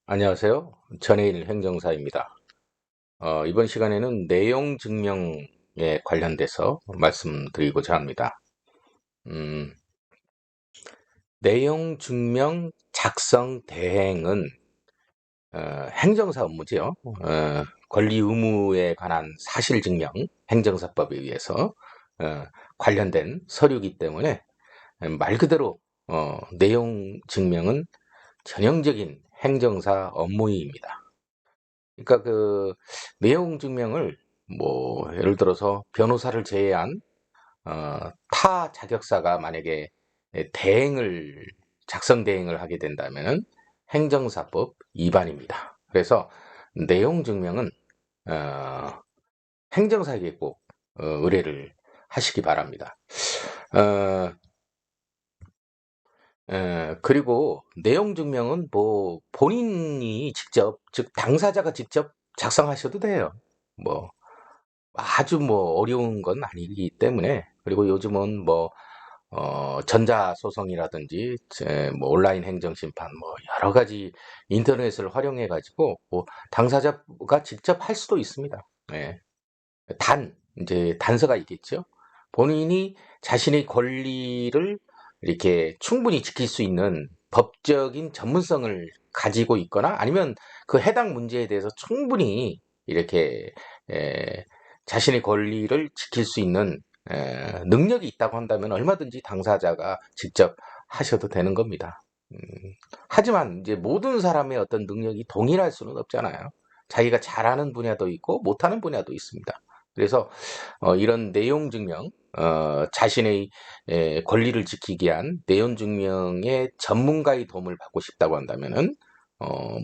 안녕하세요. 전해일 행정사입니다. 이번 시간에는 내용 증명에 관련돼서 말씀드리고자 합니다. 음, 내용 증명 작성 대행은 행정사 업무지요. 권리 의무에 관한 사실 증명, 행정사법에 의해서 관련된 서류이기 때문에 말 그대로 내용 증명은 전형적인 행정사 업무입니다. 그러니까 그 내용 증명을 뭐 예를 들어서 변호사를 제외한 타 자격사가 만약에 대행을 작성 대행을 하게 된다면은 행정사법 위반입니다. 그래서 내용 증명은 어, 행정사에게 꼭 의뢰를 하시기 바랍니다. 어, 그리고 내용 증명은 뭐 본인이 직접 즉 당사자가 직접 작성하셔도 돼요. 뭐 아주 뭐 어려운 건 아니기 때문에. 그리고 요즘은 뭐 전자소송이라든지 뭐 온라인 행정심판 뭐 여러 가지 인터넷을 활용해 가지고 뭐 당사자가 직접 할 수도 있습니다. 예. 이제 단서가 있겠죠. 본인이 자신의 권리를 이렇게 충분히 지킬 수 있는 법적인 전문성을 가지고 있거나 아니면 그 해당 문제에 대해서 충분히 이렇게 에, 자신의 권리를 지킬 수 있는 능력이 있다고 한다면 얼마든지 당사자가 직접 하셔도 되는 겁니다. 음, 하지만 이제 모든 사람의 어떤 능력이 동일할 수는 없잖아요. 자기가 잘하는 분야도 있고 못하는 분야도 있습니다. 그래서 이런 내용 증명, 자신의 권리를 지키기 위한 내용 증명의 전문가의 도움을 받고 싶다고 한다면은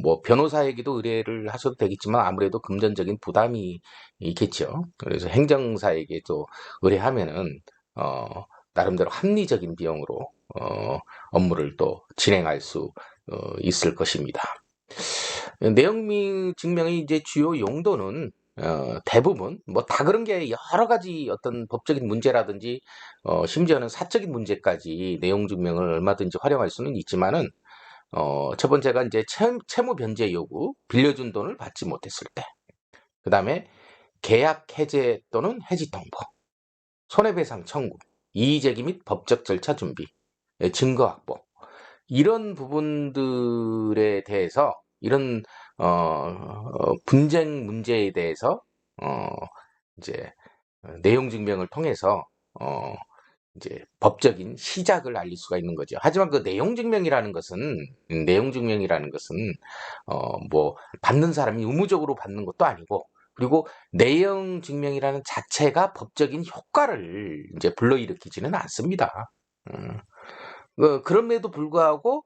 뭐 변호사에게도 의뢰를 하셔도 되겠지만 아무래도 금전적인 부담이 있겠죠. 그래서 행정사에게 또 의뢰하면은 나름대로 합리적인 비용으로 업무를 또 진행할 수 있을 것입니다. 내용 증명의 이제 주요 용도는 대부분 뭐 다 그런 게 여러 가지 어떤 법적인 문제라든지 심지어는 사적인 문제까지 내용 증명을 얼마든지 활용할 수는 있지만은 첫 번째가 이제 채무 변제 요구, 빌려준 돈을 받지 못했을 때, 그 다음에 계약 해제 또는 해지 통보, 손해배상 청구, 이의제기 및 법적 절차 준비, 증거 확보, 이런 부분들에 대해서 이런 분쟁 문제에 대해서 어, 이제 내용 증명을 통해서 어, 이제 법적인 시작을 알릴 수가 있는 거죠. 하지만 그 내용 증명이라는 것은 뭐 받는 사람이 의무적으로 받는 것도 아니고 그리고 내용 증명이라는 자체가 법적인 효과를 이제 불러일으키지는 않습니다. 음. 그럼에도 불구하고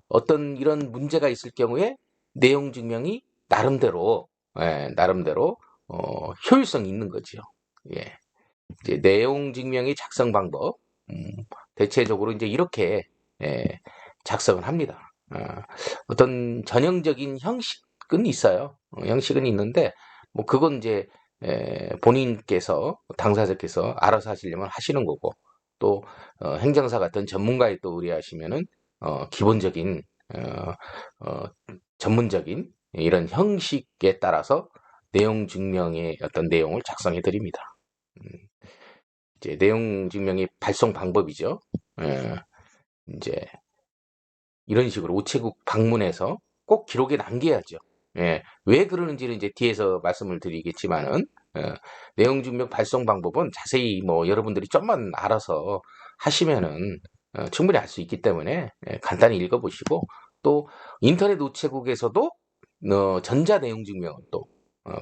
어떤 이런 문제가 있을 경우에 내용 증명이 나름대로 효율성이 있는 거죠. 예. 이제 내용 증명의 작성 방법, 대체적으로 이제 이렇게 예, 작성을 합니다. 어떤 전형적인 형식은 있어요. 형식은 있는데 뭐 그건 이제 본인께서 당사자께서 알아서 하시려면 하시는 거고 또 행정사 같은 전문가에 또 의뢰하시면은 기본적인 어, 어, 전문적인 이런 형식에 따라서 내용 증명의 어떤 내용을 작성해 드립니다. 음, 이제 내용 증명의 발송 방법이죠. 예, 이제 이런 식으로 우체국 방문해서 꼭 기록에 남겨야죠. 예, 왜 그러는지는 이제 뒤에서 말씀을 드리겠지만은 내용 증명 발송 방법은 자세히 뭐 여러분들이 좀만 알아서 하시면은 충분히 알 수 있기 때문에 간단히 읽어보시고 또 인터넷 우체국에서도 전자 내용 증명을 또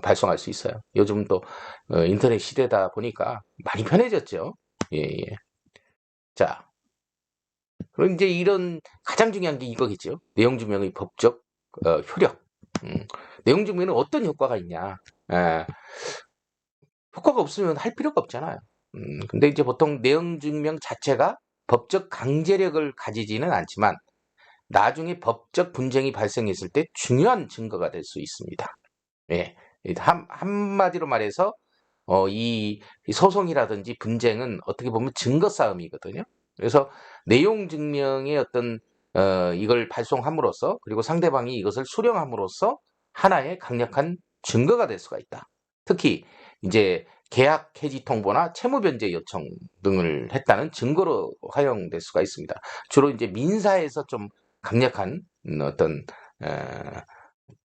발송할 수 있어요. 요즘 또 인터넷 시대다 보니까 많이 편해졌죠. 예, 예. 자, 그럼 이제 이런 가장 중요한 게 이거겠죠. 내용 증명의 법적 효력. 음, 내용 증명은 어떤 효과가 있냐? 에, 효과가 없으면 할 필요가 없잖아요. 근데 이제 보통 내용 증명 자체가 법적 강제력을 가지지는 않지만 나중에 법적 분쟁이 발생했을 때 중요한 증거가 될 수 있습니다. 예. 한마디로 말해서 이 소송이라든지 분쟁은 어떻게 보면 증거 싸움이거든요. 그래서 내용 증명의 어떤 이걸 발송함으로써 그리고 상대방이 이것을 수령함으로써 하나의 강력한 증거가 될 수가 있다. 특히 이제 계약 해지 통보나 채무 변제 요청 등을 했다는 증거로 활용될 수가 있습니다. 주로 이제 민사에서 좀 강력한 어떤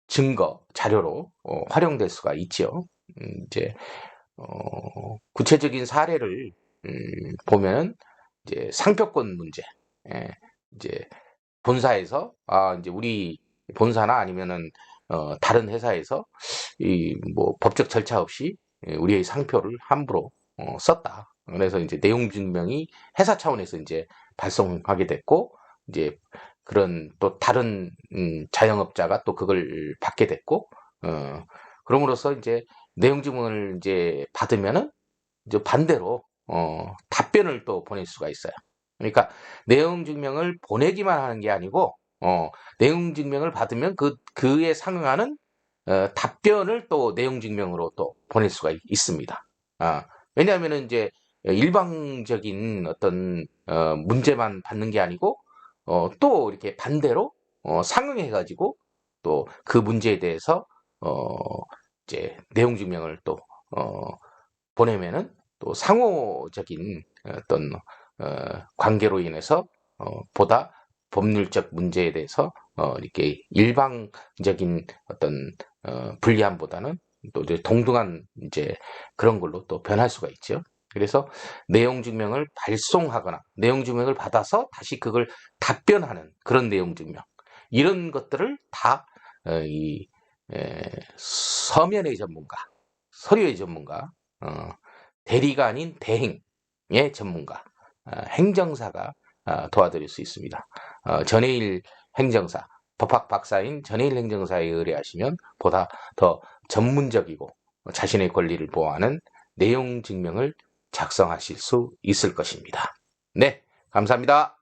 증거 자료로 활용될 수가 있죠. 이제 구체적인 사례를 보면은 이제 상표권 문제, 예, 이제 본사에서 이제 우리 본사나 아니면은 다른 회사에서 이 뭐 법적 절차 없이 우리의 상표를 함부로 썼다. 그래서 이제 내용 증명이 회사 차원에서 이제 발송하게 됐고 이제 그런 또 다른 자영업자가 또 그걸 받게 됐고 그럼으로써 이제 내용 증명을 이제 받으면은 이제 반대로 답변을 또 보낼 수가 있어요. 그러니까 내용 증명을 보내기만 하는 게 아니고 내용 증명을 받으면 그에 상응하는 답변을 또 내용 증명으로 또 보낼 수가 있습니다. 왜냐하면은 이제 일방적인 어떤 문제만 받는 게 아니고 또 이렇게 반대로 상응해가지고 또 그 문제에 대해서 어, 이제 내용 증명을 또 보내면은 또 상호적인 어떤 관계로 인해서 보다 법률적 문제에 대해서 이렇게 일방적인 어떤 불리함보다는 또 이제 동등한 이제 그런 걸로 또 변할 수가 있죠. 그래서 내용 증명을 발송하거나 내용 증명을 받아서 다시 그걸 답변하는 그런 내용 증명 이런 것들을 다 이 서면의 전문가, 서류의 전문가, 어, 대리가 아닌 대행의 전문가, 행정사가 도와드릴 수 있습니다. 전해일 행정사, 법학 박사인 전해일 행정사에 의뢰하시면 보다 더 전문적이고 자신의 권리를 보호하는 내용 증명을 작성하실 수 있을 것입니다. 네, 감사합니다.